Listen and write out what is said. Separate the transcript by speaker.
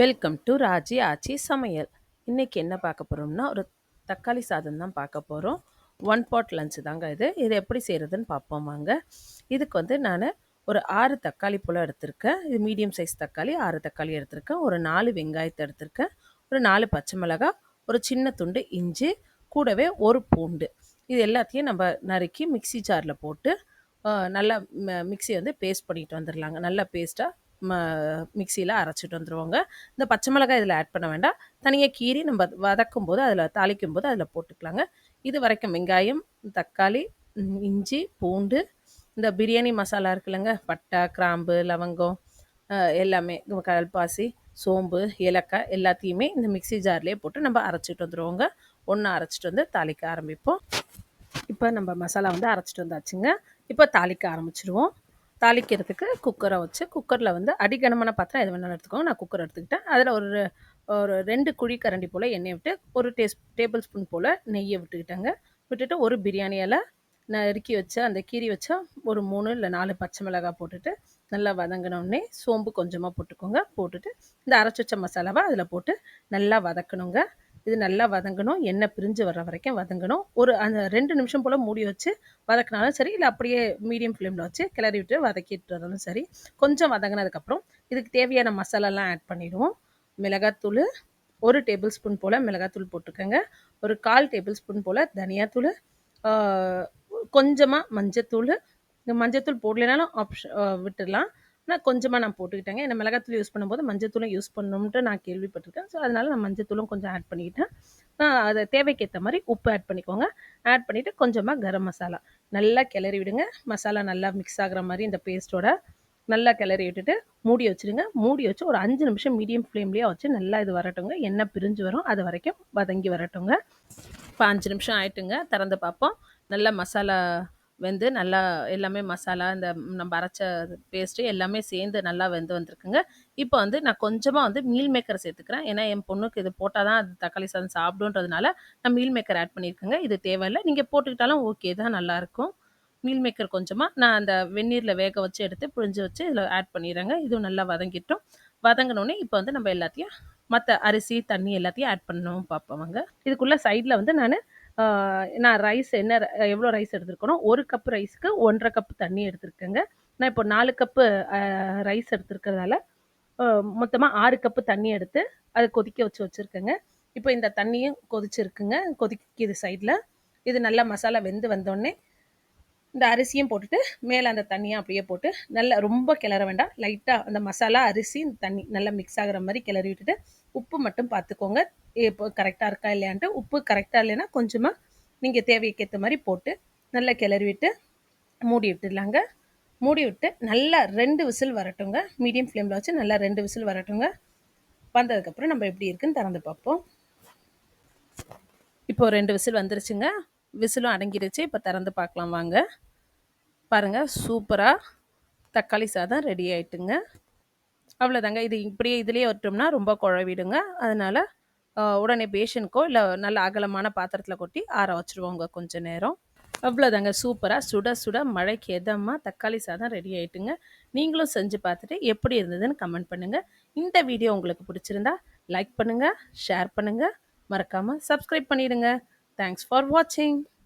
Speaker 1: Welcome to Raji ஆச்சி சமையல். இன்னைக்கு என்ன பார்க்க போகிறோம்னா ஒரு தக்காளி சாதம் தான் பார்க்க போகிறோம். ஒன் பாட் லஞ்ச் தாங்க இது. இது எப்படி செய்கிறதுன்னு பார்ப்போம் வாங்க. இதுக்கு வந்து நான் ஒரு 6 தக்காளி போல் எடுத்திருக்கேன். இது மீடியம் சைஸ் தக்காளி 6 தக்காளி எடுத்திருக்கேன். ஒரு 4 வெங்காயத்தை எடுத்திருக்கேன். ஒரு 4 பச்சை மிளகாய், ஒரு சின்ன துண்டு இஞ்சி, கூடவே ஒரு பூண்டு. இது எல்லாத்தையும் நம்ம நறுக்கி மிக்ஸி ஜாரில் போட்டு நல்லா மிக்ஸி வந்து பேஸ்ட் பண்ணிட்டு வந்துடலாங்க. நல்லா பேஸ்ட்டாக மிக்சியில் அரைச்சிட்டு வந்துடுவோங்க. இந்த பச்சை மிளகாய் இதில் ஆட் பண்ண வேண்டாம். தனியாக கீறி நம்ம வதக்கும் போது அதில் தாளிக்கும் போது அதில் போட்டுக்கலாங்க. இது வரைக்கும் வெங்காயம், தக்காளி, இஞ்சி, பூண்டு, இந்த பிரியாணி மசாலா இருக்குல்லங்க, பட்டை, கிராம்பு, லவங்கம், எல்லாமே கல்பாசி, சோம்பு, ஏலக்காய் எல்லாத்தையுமே இந்த மிக்ஸி ஜார்லேயே போட்டு நம்ம அரைச்சிட்டு வந்துடுவோங்க. ஒன்றா அரைச்சிட்டு வந்து தாளிக்க ஆரம்பிப்போம். இப்போ நம்ம மசாலா வந்து அரைச்சிட்டு வந்தாச்சுங்க. இப்போ தாளிக்க ஆரம்பிச்சிடுவோம். தாளிக்கிறதுக்கு குக்கரை வச்சு, குக்கரில் வந்து அடிகனமான பாத்திரம் எது வேணாலும் எடுத்துக்கோங்க. நான் குக்கர் எடுத்துக்கிட்டேன். அதில் ஒரு ஒரு 2 குழி கரண்டி போல் எண்ணெய் விட்டு, ஒரு டேபிள் ஸ்பூன் போல் நெய்யை விட்டுக்கிட்டேங்க. விட்டுட்டு ஒரு பிரியாணி இலை நறுக்கி வச்ச அந்த கீரி வச்சா ஒரு 3 இல்லை 4 பச்சை மிளகாய் போட்டுட்டு நல்லா வதங்கினோடனே சோம்பு கொஞ்சமாக போட்டுக்கோங்க. போட்டுட்டு இந்த அரைச்சி வச்ச மசாலாவை அதில் போட்டு நல்லா வதக்கணுங்க. இது நல்லா வதங்கணும். எண்ணெய் பிரிஞ்சு வர்ற வரைக்கும் வதங்கணும். ஒரு அந்த 2 நிமிஷம் போல் மூடி வச்சு வதக்கினாலும் சரி, இல்லை அப்படியே மீடியம் ஃப்ளேமில் வச்சு கிளறி விட்டு வதக்கிட்டு வரணும் சரி. கொஞ்சம் வதங்கினதுக்கப்புறம் இதுக்கு தேவையான மசாலாலாம் ஆட் பண்ணிடுவோம். மிளகாத்தூள் 1 டேபிள் ஸ்பூன் போல் மிளகாத்தூள் போட்டுக்கோங்க. ஒரு 1/4 டேபிள் ஸ்பூன் போல் தனியாத்தூள், கொஞ்சமாக மஞ்சத்தூள். இந்த மஞ்சத்தூள் போடலைனாலும் விட்டுடலாம். ஆனால் கொஞ்சமாக நான் போட்டுக்கிட்டேங்க. ஏன்னா மிளகாத்தூள் யூஸ் பண்ணும்போது மஞ்சத்தூளும் யூஸ் பண்ணணும்ட்டு நான் கேள்விப்பட்டிருக்கேன். ஸோ அதனால் நான் மஞ்சத்தூளும் கொஞ்சம் ஆட் பண்ணிக்கிட்டேன். அதை தேவைக்கேற்ற மாதிரி உப்பு ஆட் பண்ணிக்கோங்க. ஆட் பண்ணிவிட்டு கொஞ்சமாக கரம் மசாலா நல்லா கிளறி விடுங்க. மசாலா நல்லா மிக்ஸ் ஆகிற மாதிரி இந்த பேஸ்ட்டோட நல்லா கிளறி விட்டுட்டு மூடி வச்சுடுங்க. மூடி வச்சு ஒரு 5 நிமிஷம் மீடியம் ஃப்ளேம்லேயே வச்சு நல்லா இது வரட்டுங்க. எண்ணெய் பிரிஞ்சு வரும், அது வரைக்கும் வதங்கி வரட்டுங்க. இப்போ 5 நிமிஷம் ஆயிட்டுங்க. திறந்து பார்ப்போம். நல்லா மசாலா வெந்து நல்லா எல்லாமே மசாலா இந்த நம்ம அரைச்ச பேஸ்ட்டு எல்லாமே சேர்ந்து நல்லா வெந்து வந்திருக்குங்க. இப்போ வந்து நான் கொஞ்சமாக வந்து மீல் மேக்கர் சேர்த்துக்கிறேன். ஏன்னா என் பொண்ணுக்கு இது போட்டால் தான் அது தக்காளி சாதம் சாப்பிடுன்றதுனால நான் மீல் மேக்கர் ஆட் பண்ணியிருக்கேங்க. இது தேவையில்லை, நீங்கள் போட்டுக்கிட்டாலும் ஓகே தான், நல்லாயிருக்கும். மீல் மேக்கர் கொஞ்சமாக நான் அந்த வெந்நீரில் வேக வச்சு எடுத்து புழிஞ்சு வச்சு இதில் ஆட் பண்ணிடுறேங்க. இதுவும் நல்லா வதங்கிட்டோம். வதங்கினோடனே இப்போ வந்து நம்ம எல்லாத்தையும் மற்ற அரிசி தண்ணி எல்லாத்தையும் ஆட் பண்ணணும் பார்ப்போங்க. இதுக்குள்ளே சைடில் வந்து நான் ரைஸ் எவ்வளோ ரைஸ் எடுத்துருக்கணும், 1 கப் ரைஸ்க்கு 1.5 கப் தண்ணி எடுத்துருக்கேங்க. நான் இப்போ 4 கப்பு ரைஸ் எடுத்துருக்கிறதால மொத்தமாக 6 கப்பு தண்ணி எடுத்து அதை கொதிக்க வச்சுருக்கேங்க. இப்போ இந்த தண்ணியும் கொதிச்சிருக்குங்க, கொதிக்குது சைடில். இது நல்லா மசாலா வெந்து வந்தோடனே இந்த அரிசியும் போட்டுட்டு மேலே அந்த தண்ணியை அப்படியே போட்டு நல்லா ரொம்ப கிளற வேண்டாம். லைட்டாக அந்த மசாலா அரிசி தண்ணி நல்லா மிக்ஸ் ஆகிற மாதிரி கிளறி விட்டுட்டு உப்பு மட்டும் பார்த்துக்கோங்க இப்போ கரெக்டாக இருக்கா இல்லையான்ட்டு. உப்பு கரெக்டாக இல்லைன்னா கொஞ்சமாக நீங்கள் தேவைக்கேற்ற மாதிரி போட்டு நல்லா கிளறி விட்டு மூடி விட்டுடலாங்க. மூடி விட்டு நல்லா 2 விசில் வரட்டுங்க. மீடியம் ஃப்ளேமில் வச்சு நல்லா 2 விசில் வரட்டுங்க. வந்ததுக்கப்புறம் நம்ம எப்படி இருக்குன்னு திறந்து பார்ப்போம். இப்போ 2 விசில் வந்துருச்சுங்க. விசிலும் அடங்கிடுச்சு. இப்போ திறந்து பார்க்கலாம் வாங்க. பாருங்கள், சூப்பராக தக்காளி சாதம் ரெடி ஆயிட்டுங்க. அவ்வளோதாங்க. இது இப்படியே இதுலேயே வரட்டோம்னா ரொம்ப குழவிடுங்க. அதனால் உடனே பேஷனுக்கோ இல்லை நல்ல அகலமான பாத்திரத்தில் கொட்டி ஆற வச்சுருவோங்க கொஞ்சம் நேரம். அவ்வளோதாங்க, சூப்பராக சுட சுட மழைக்கு எதமாக தக்காளி சாதம் ரெடி ஆகிட்டுங்க. நீங்களும் செஞ்சு பார்த்துட்டு எப்படி இருந்ததுன்னு கமெண்ட் பண்ணுங்கள். இந்த வீடியோ உங்களுக்கு பிடிச்சிருந்தா லைக் பண்ணுங்கள், ஷேர் பண்ணுங்கள், மறக்காமல் சப்ஸ்கிரைப் பண்ணிடுங்க. தேங்க்ஸ் ஃபார் வாட்சிங்.